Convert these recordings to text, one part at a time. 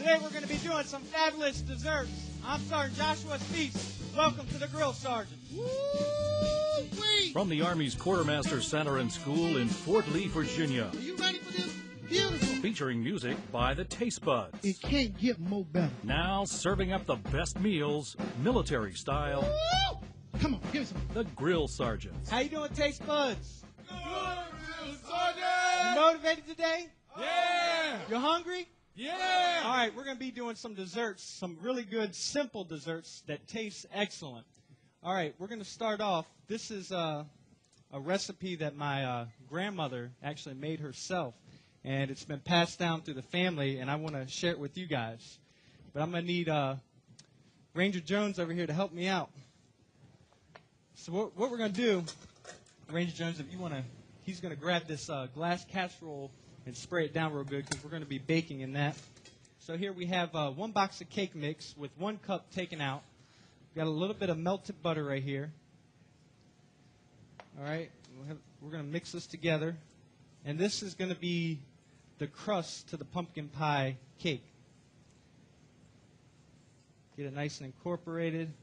Today we're going to be doing some fabulous desserts. I'm Sergeant Joshua Speaks. Welcome to the Grill Sergeant. Woo-wee! From the Army's Quartermaster Center and School in Fort Lee, Virginia. Are you ready for this? Beautiful. Featuring music by the Taste Buds. It can't get more better. Now serving up the best meals, military style. Woo! Come on, give me some. The Grill Sergeants. How you doing, Taste Buds? Good, Grill Sergeant! You motivated today? Yeah! You hungry? Yeah! All right, we're going to be doing some desserts, some really good, simple desserts that taste excellent. All right, we're going to start off. This is a recipe that my grandmother actually made herself, and it's been passed down through the family, and I want to share it with you guys. But I'm going to need Ranger Jones over here to help me out. So what we're going to do, Ranger Jones, if you want to, he's going to grab this glass casserole and spray it down real good because we're going to be baking in that. So here we have 1 box of cake mix with 1 cup taken out. We've got a little bit of melted butter right here. All right, we're going to mix this together. And this is going to be the crust to the pumpkin pie cake. Get it nice and incorporated.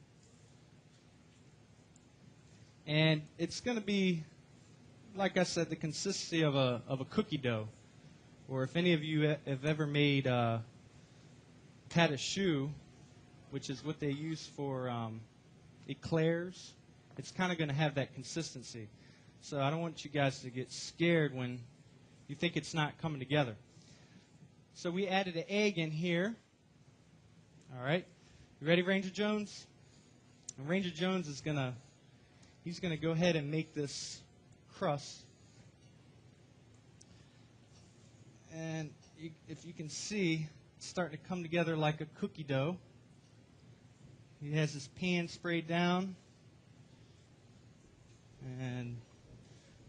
And it's going to be, like I said, the consistency of a cookie dough. Or if any of you have ever made pâte à choux, which is what they use for eclairs, it's kind of going to have that consistency. So I don't want you guys to get scared when you think it's not coming together. So we added an egg in here. All right. You ready, Ranger Jones? And Ranger Jones is he's going to go ahead and make this crust. And if you can see, it's starting to come together like a cookie dough. He has his pan sprayed down. And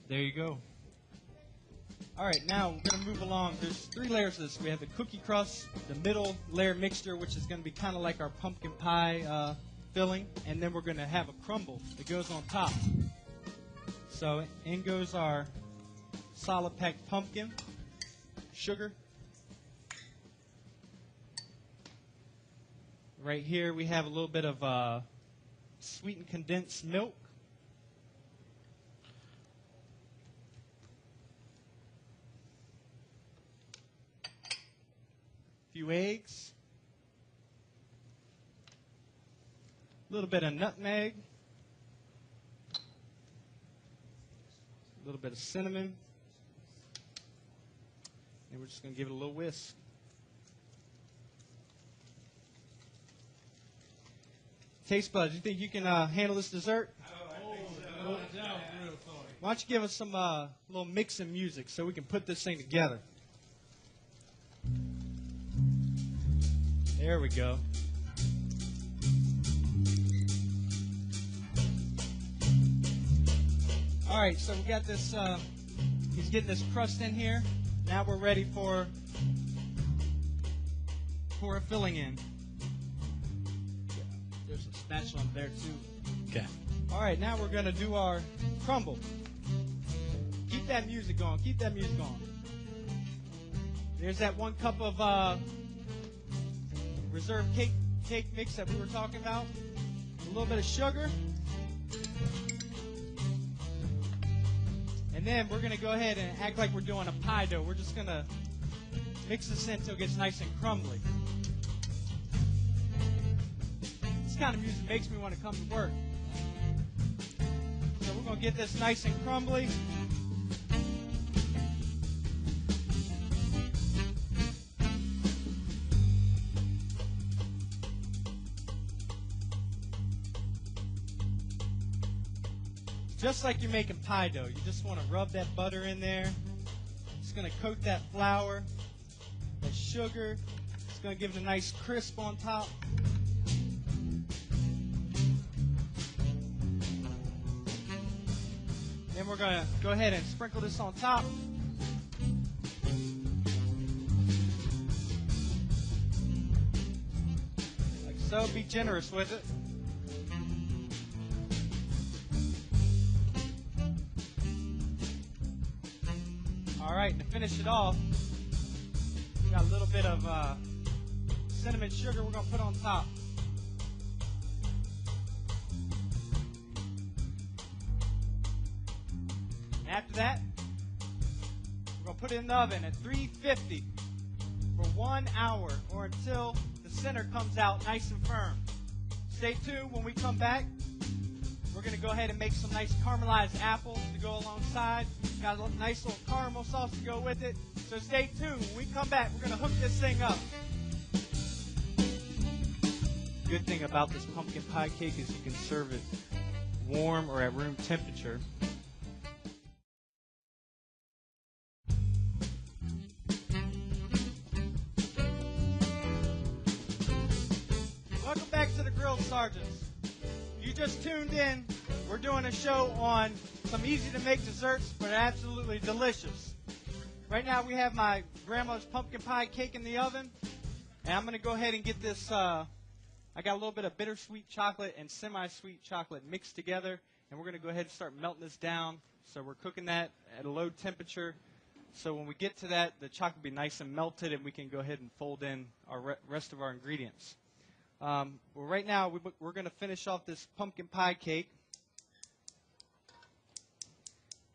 there you go. All right, now we're going to move along. There's 3 layers of this. We have the cookie crust, the middle layer mixture, which is going to be kind of like our pumpkin pie filling. And then we're going to have a crumble that goes on top. So in goes our solid packed pumpkin. Sugar. Right here we have a little bit of sweetened condensed milk. A few eggs. A little bit of nutmeg. A little bit of cinnamon. And we're just going to give it a little whisk. Taste buds, you think you can handle this dessert? Why don't you give us some little mixing music so we can put this thing together? There we go. All right, so we got this, he's getting this crust in here. Now we're ready for a filling in. There's a spatula there too. Okay. All right, now we're going to do our crumble. Keep that music going. Keep that music on. There's that 1 cup of reserved cake mix that we were talking about. A little bit of sugar. And then we're going to go ahead and act like we're doing a pie dough. We're just going to mix this in until it gets nice and crumbly. This kind of music makes me want to come to work. So we're going to get this nice and crumbly. Just like you're making pie dough, you just want to rub that butter in there. It's going to coat that flour, that sugar. It's going to give it a nice crisp on top. Then we're going to go ahead and sprinkle this on top. Like so, be generous with it. All right, to finish it off, we got a little bit of cinnamon sugar we're going to put on top. And after that, we're going to put it in the oven at 350 for 1 hour or until the center comes out nice and firm. Stay tuned. When we come back, we're going to go ahead and make some nice caramelized apples to go alongside. Got a nice little caramel sauce to go with it. So stay tuned. When we come back, we're going to hook this thing up. Good thing about this pumpkin pie cake is you can serve it warm or at room temperature. Welcome back to the Grill Sergeants. You just tuned in. We're doing a show on some easy-to-make desserts, but absolutely delicious. Right now we have my grandma's pumpkin pie cake in the oven, and I'm going to go ahead and get this. I got a little bit of bittersweet chocolate and semi-sweet chocolate mixed together, and we're going to go ahead and start melting this down. So we're cooking that at a low temperature. So when we get to that, the chocolate will be nice and melted, and we can go ahead and fold in our rest of our ingredients. Well, right now we're going to finish off this pumpkin pie cake,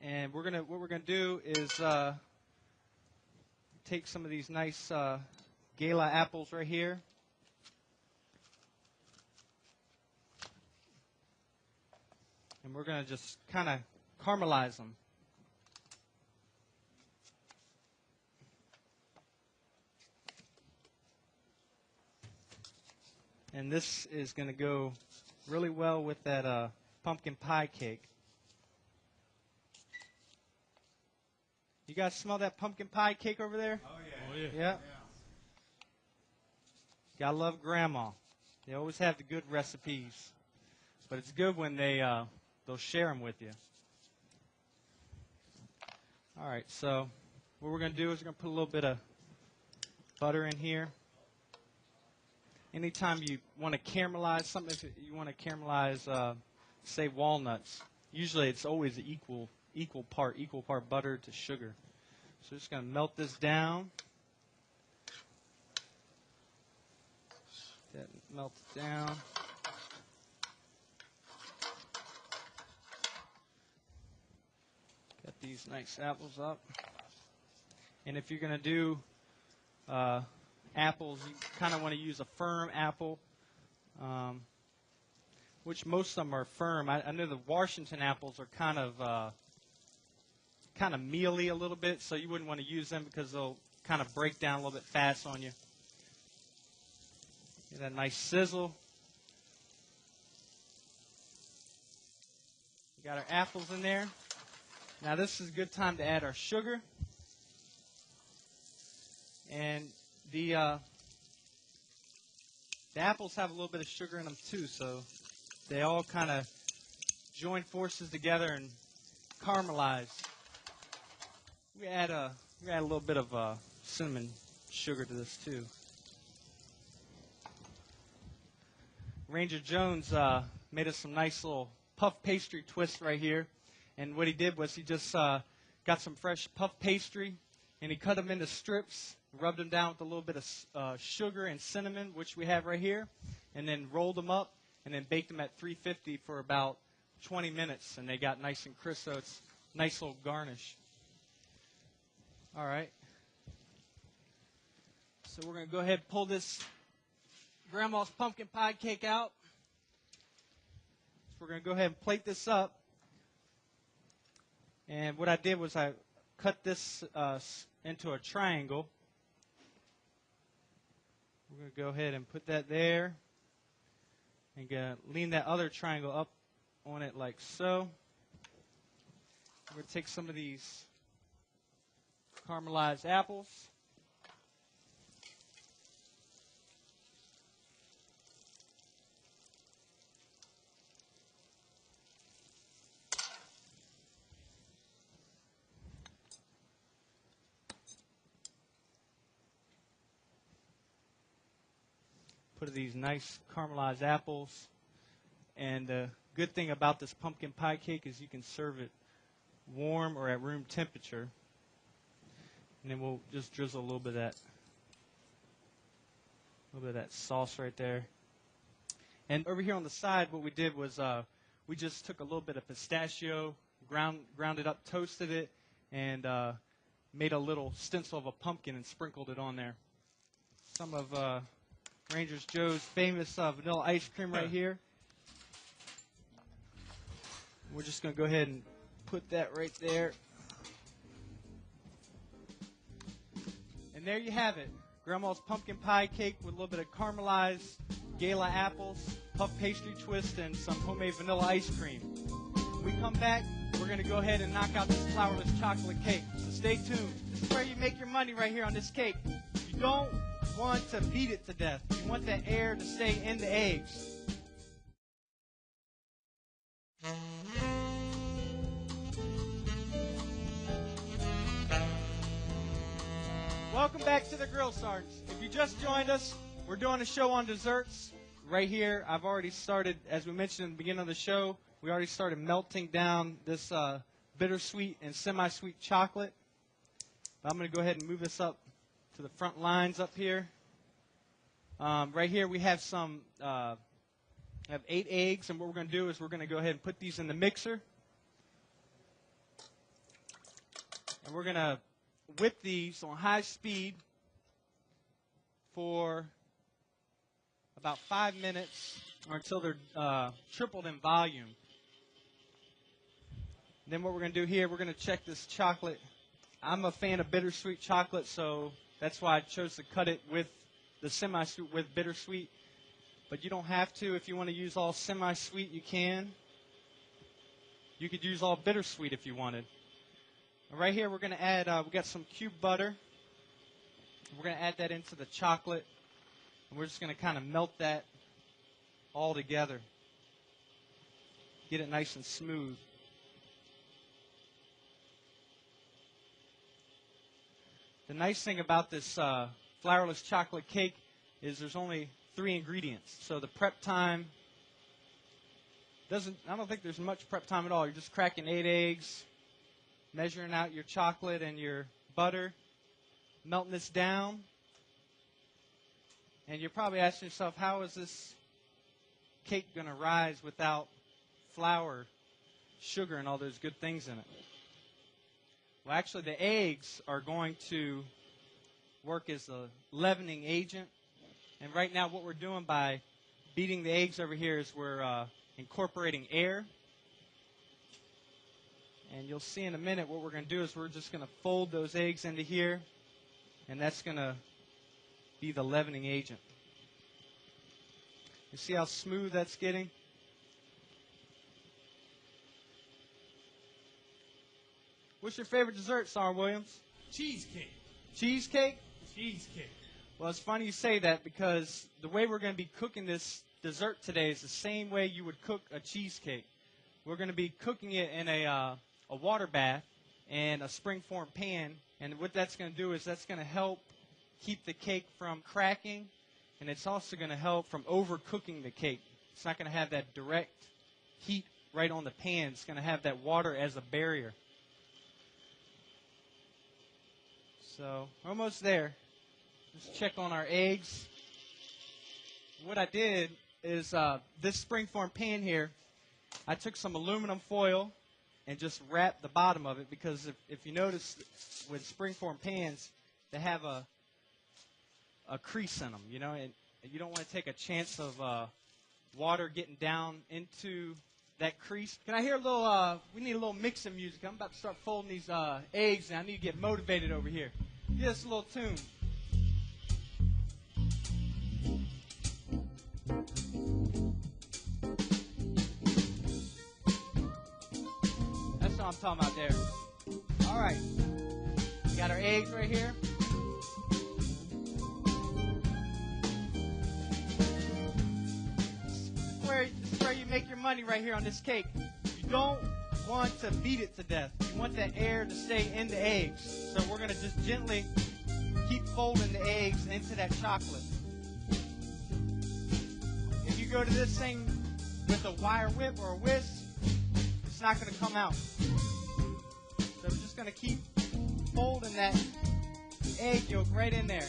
and what we're going to do is take some of these nice Gala apples right here. And we're going to just kind of caramelize them. And this is going to go really well with that pumpkin pie cake. You guys smell that pumpkin pie cake over there? Oh, yeah. Oh, yeah. Yeah. Gotta love Grandma. They always have the good recipes. But it's good when they'll share them with you. All right, so what we're going to do is we're going to put a little bit of butter in here. Anytime you want to caramelize something, if you want to caramelize, say, walnuts, usually it's always equal part butter to sugar. So just going to melt this down. That melts down. Got these nice apples up. And if you're going to do apples, you kind of want to use a firm apple, which most of them are firm. I know the Washington apples are kind of mealy a little bit, so you wouldn't want to use them because they'll kind of break down a little bit fast on you. Get that nice sizzle. We got our apples in there. Now this is a good time to add our sugar. And the apples have a little bit of sugar in them too, so they all kind of join forces together and caramelize. We add a little bit of cinnamon sugar to this too. Ranger Jones made us some nice little puff pastry twists right here, and what he did was he just got some fresh puff pastry, and he cut them into strips, rubbed them down with a little bit of sugar and cinnamon, which we have right here, and then rolled them up, and then baked them at 350 for about 20 minutes, and they got nice and crisp, so it's a nice little garnish. All right. So we're going to go ahead and pull this Grandma's pumpkin pie cake out. So we're going to go ahead and plate this up. And what I did was I cut this into a triangle. We're going to go ahead and put that there. And lean that other triangle up on it like so. We're going to take some of these caramelized apples. Put these nice caramelized apples. And the good thing about this pumpkin pie cake is you can serve it warm or at room temperature. And then we'll just drizzle a little bit little bit of that sauce right there. And over here on the side, what we did was we just took a little bit of pistachio, ground it up, toasted it, and made a little stencil of a pumpkin and sprinkled it on there. Some of Rangers Joe's famous vanilla ice cream right here. We're just going to go ahead and put that right there. And there you have it. Grandma's pumpkin pie cake with a little bit of caramelized gala apples, puff pastry twist, and some homemade vanilla ice cream. When we come back, we're going to go ahead and knock out this flourless chocolate cake. So stay tuned. This is where you make your money right here on this cake. You don't want to beat it to death. You want that air to stay in the eggs. Welcome back to the Grill Sergeants. If you just joined us, we're doing a show on desserts right here. I've already started, as we mentioned in the beginning of the show, we already started melting down this bittersweet and semi-sweet chocolate. I'm going to go ahead and move this up to the front lines up here. Right here we have have 8 eggs, and what we're going to do is we're going to go ahead and put these in the mixer. And we're going to whip these on high speed for about 5 minutes or until they're tripled in volume. Then what we're going to do here, we're going to check this chocolate. I'm a fan of bittersweet chocolate, so that's why I chose to cut it with the semi-sweet with bittersweet. But you don't have to. If you want to use all semi-sweet, you can. You could use all bittersweet if you wanted. Right here, we're going to add, we got some cube butter. We're going to add that into the chocolate. And we're just going to kind of melt that all together. Get it nice and smooth. The nice thing about this flourless chocolate cake is there's only 3 ingredients. So the prep time I don't think there's much prep time at all. You're just cracking 8 eggs, measuring out your chocolate and your butter, melting this down. And you're probably asking yourself, how is this cake going to rise without flour, sugar, and all those good things in it? Well, actually, the eggs are going to work as a leavening agent. And right now, what we're doing by beating the eggs over here is we're incorporating air. And you'll see in a minute what we're going to do is we're just going to fold those eggs into here, and that's going to be the leavening agent. You see how smooth that's getting? What's your favorite dessert, Sarn Williams? Cheesecake. Cheesecake? Cheesecake. Well, it's funny you say that because the way we're going to be cooking this dessert today is the same way you would cook a cheesecake. We're going to be cooking it in a water bath and a springform pan, and what that's going to do is that's going to help keep the cake from cracking, and it's also going to help from overcooking the cake. It's not going to have that direct heat right on the pan. It's going to have that water as a barrier. So, we're almost there. Just check on our eggs. What I did is this springform pan here, I took some aluminum foil and just wrapped the bottom of it because if you notice with springform pans, they have a crease in them, you know, and you don't want to take a chance of water getting down into that crease. Can I hear a little, we need a little mixing music. I'm about to start folding these eggs, and I need to get motivated over here. Get us a little tune. That's what I'm talking about there. All right. We got our eggs right here. This is where you make your money right here on this cake. You don't want to beat it to death. You want that air to stay in the eggs. So we're going to just gently keep folding the eggs into that chocolate. If you go to this thing with a wire whip or a whisk, it's not going to come out. So we're just going to keep folding that egg yolk right in there.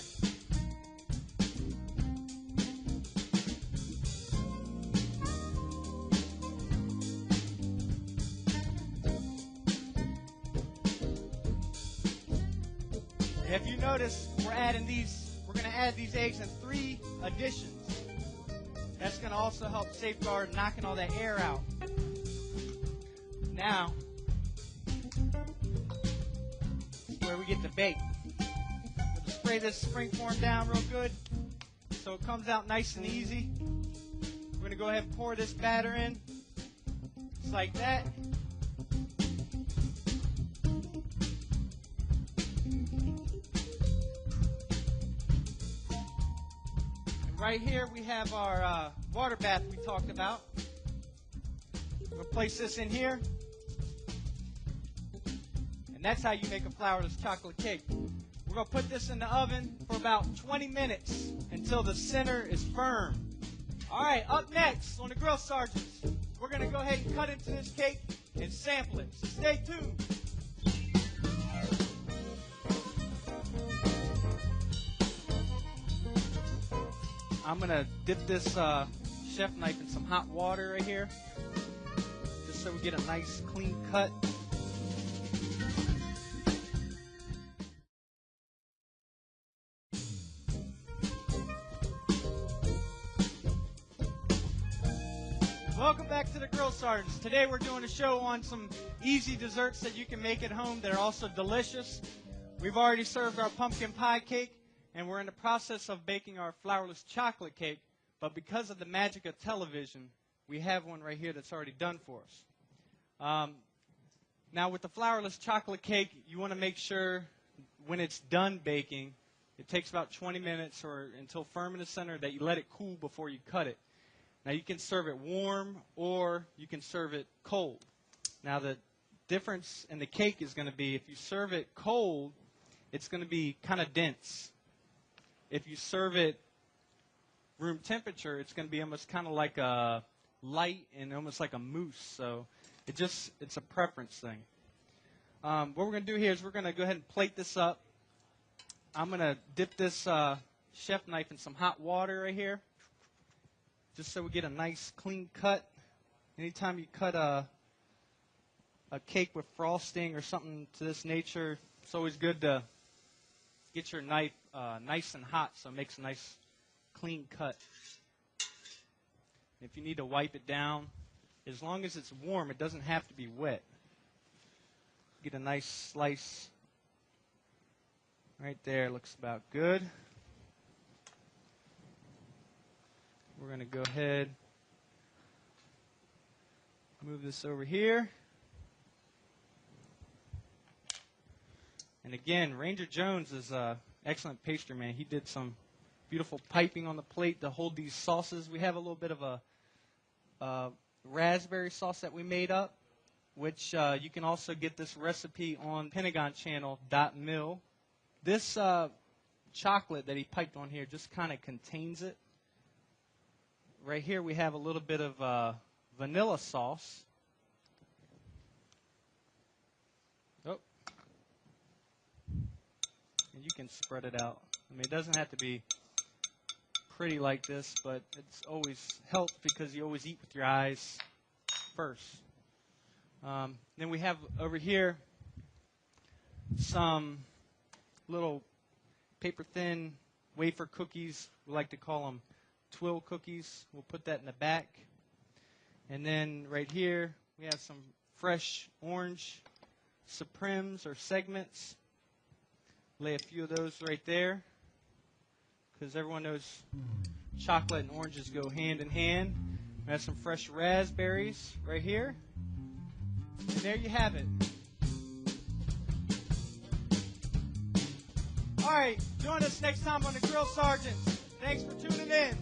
If you notice, we're going to add these eggs in 3 additions. That's going to also help safeguard knocking all that air out. Now, where we get to bake. We'll just spray this spring form down real good so it comes out nice and easy. We're going to go ahead and pour this batter in, just like that. And right here we have our water bath we talked about. We're going to place this in here. And that's how you make a flourless chocolate cake. We're going to put this in the oven for about 20 minutes until the center is firm. All right, up next on the Grill Sergeants, we're going to go ahead and cut into this cake and sample it. So stay tuned. I'm going to dip this chef knife in some hot water right here, just so we get a nice clean cut. Welcome back to the Grill Sergeants. Today we're doing a show on some easy desserts that you can make at home that are also delicious. We've already served our pumpkin pie cake, and we're in the process of baking our flourless chocolate cake. But because of the magic of television, we have one right here that's already done for us. Now with the flourless chocolate cake, you want to make sure when it's done baking, it takes about 20 minutes or until firm in the center, that you let it cool before you cut it. Now you can serve it warm or you can serve it cold. Now the difference in the cake is going to be, if you serve it cold, it's going to be kind of dense. If you serve it room temperature, it's going to be almost kind of like a light and almost like a mousse. So it's a preference thing. What we're going to do here is we're going to go ahead and plate this up. I'm going to dip this chef knife in some hot water right here, just so we get a nice clean cut. Anytime you cut a cake with frosting or something to this nature, it's always good to get your knife nice and hot so it makes a nice clean cut. If you need to wipe it down, as long as it's warm, it doesn't have to be wet. Get a nice slice right there. Looks about good. We're going to go ahead, move this over here. And again, Ranger Jones is an excellent pastry man. He did some beautiful piping on the plate to hold these sauces. We have a little bit of a raspberry sauce that we made up, which you can also get this recipe on PentagonChannel.mil. This chocolate that he piped on here just kind of contains it. Right here we have a little bit of vanilla sauce. Oh. And you can spread it out. I mean, it doesn't have to be pretty like this, but it's always helps because you always eat with your eyes first. Then we have over here some little paper-thin wafer cookies. We like to call them twill cookies. We'll put that in the back. And then right here we have some fresh orange supremes or segments. Lay a few of those right there, because everyone knows chocolate and oranges go hand in hand. We have some fresh raspberries right here. And there you have it. All right, join us next time on the Grill Sergeants. Thanks for tuning in.